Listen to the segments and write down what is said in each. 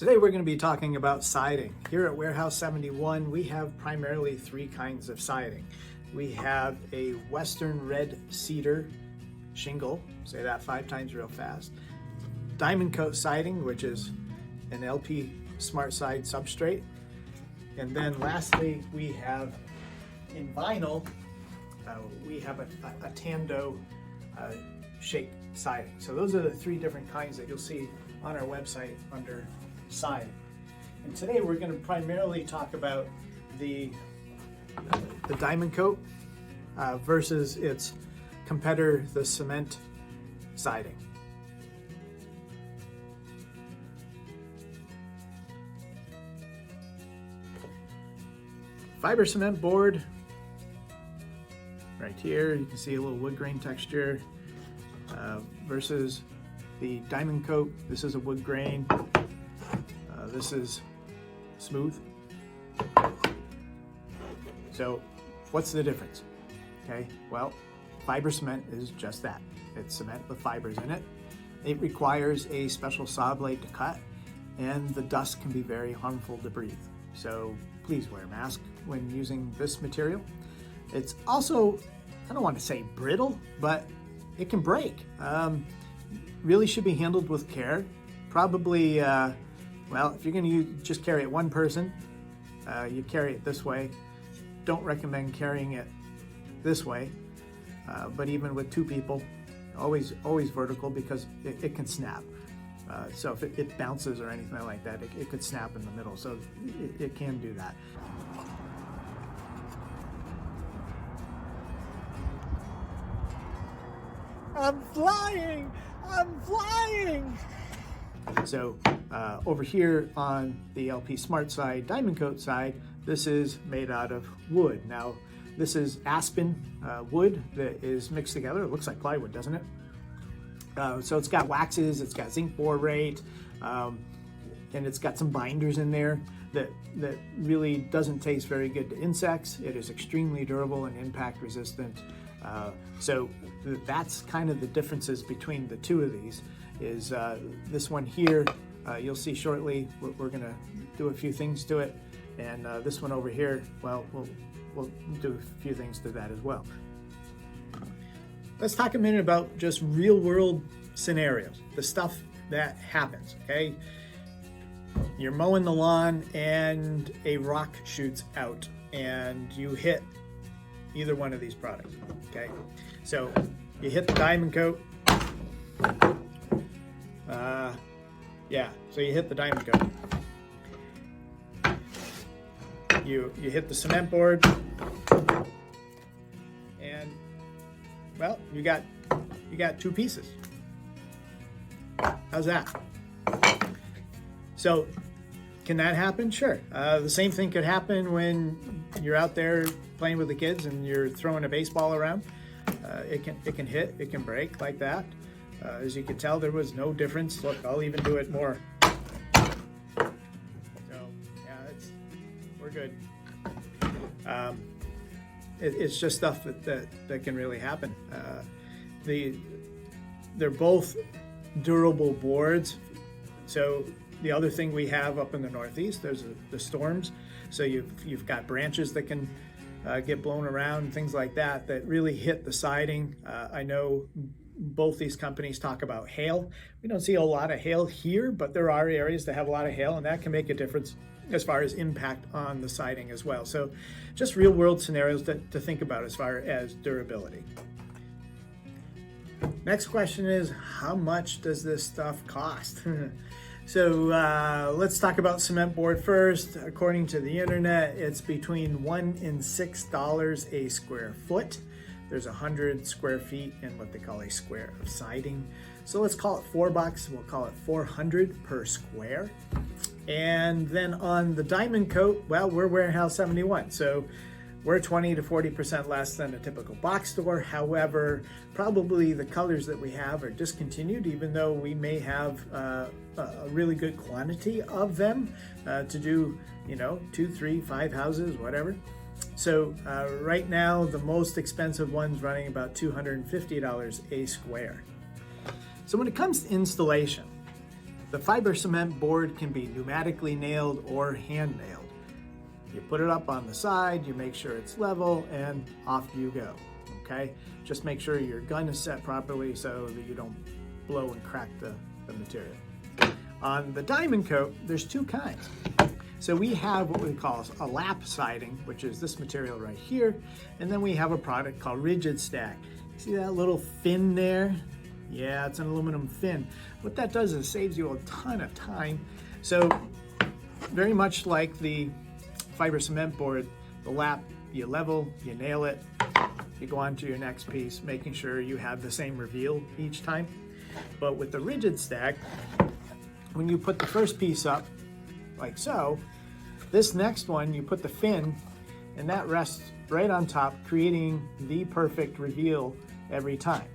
Today we're going to be talking about siding. Here at Warehouse 71, we have primarily three kinds of siding. We have a Western red cedar shingle, say that 5 times real fast, diamond coat siding, which is an LP SmartSide substrate, and then lastly we have in vinyl, we have a Tando shake siding. So those are the three different kinds that you'll see on our website under siding. And today we're going to primarily talk about the diamond coat versus its competitor, the cement siding. Fiber cement board, right here you can see a little wood grain texture versus the diamond coat. This is a wood grain. This is smooth. So what's the difference? Okay, well, fiber cement is just that. It's cement with fibers in it. It requires a special saw blade to cut, and the dust can be very harmful to breathe. So please wear a mask when using this material. It's also, I don't want to say brittle, but it can break. Really should be handled with care. Probably, well, if you're going to just carry it one person, you carry it this way. Don't recommend carrying it this way, but even with 2 people, always vertical, because it can snap. So if it bounces or anything like that, it could snap in the middle. So it can do that. I'm flying! I'm flying! So over here on the LP SmartSide diamond coat side, this is made out of wood. Now this is aspen wood that is mixed together. It looks like plywood, doesn't it? So it's got waxes, it's got zinc borate, and it's got some binders in there that really doesn't taste very good to insects. It is extremely durable and impact resistant. So that's kind of the differences between the two of these. Is this one here, you'll see shortly, we're gonna do a few things to it, and this one over here, well, we'll do a few things to that as well. Let's talk a minute about just real world scenarios, the stuff that happens, okay? You're mowing the lawn and a rock shoots out and you hit either one of these products, okay? So you hit the diamond coat. So you hit the diamond coat. You hit the cement board, and well, you got 2 pieces. How's that? So can that happen? Sure. The same thing could happen when you're out there playing with the kids and you're throwing a baseball around. It can hit, it can break like that. As you can tell, there was no difference. Look, I'll even do it more. So yeah, we're good. It's just stuff that can really happen. They're both durable boards. So the other thing we have up in the Northeast, there's the storms. So you've got branches that can get blown around, things like that really hit the siding. I know both these companies talk about hail. We don't see a lot of hail here, but there are areas that have a lot of hail, and that can make a difference as far as impact on the siding as well. So just real world scenarios to think about as far as durability. Next question is, how much does this stuff cost? So let's talk about cement board first. According to the internet, it's between $1 and $6 a square foot. There's 100 square feet in what they call a square of siding. So let's call it $4. We'll call it 400 per square. And then on the diamond coat, well, we're Warehouse 71. So we're 20 to 40% less than a typical box store. However, probably the colors that we have are discontinued, even though we may have a really good quantity of them to do, 2, 3, 5 houses, whatever. So right now, the most expensive one's running about $250 a square. So when it comes to installation, The fiber cement board can be pneumatically nailed or hand nailed. You put it up on the side, you make sure it's level, and off you go, okay? Just make sure your gun is set properly so that you don't blow and crack the material. On the diamond coat, there's two kinds. So we have what we call a lap siding, which is this material right here, and then we have a product called rigid stack. See that little fin there? Yeah, it's an aluminum fin. What that does is it saves you a ton of time. So very much like the fiber cement board, the lap, you level, you nail it, you go on to your next piece, making sure you have the same reveal each time. But with the rigid stack, when you put the first piece up, like so, this next one, you put the fin, and that rests right on top, creating the perfect reveal every time.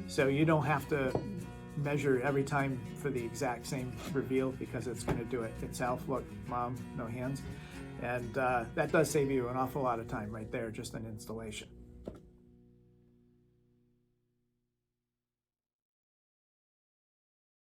So you don't have to measure every time for the exact same reveal because it's going to do it itself. Look, Mom, no hands. And that does save you an awful lot of time right there, just in installation.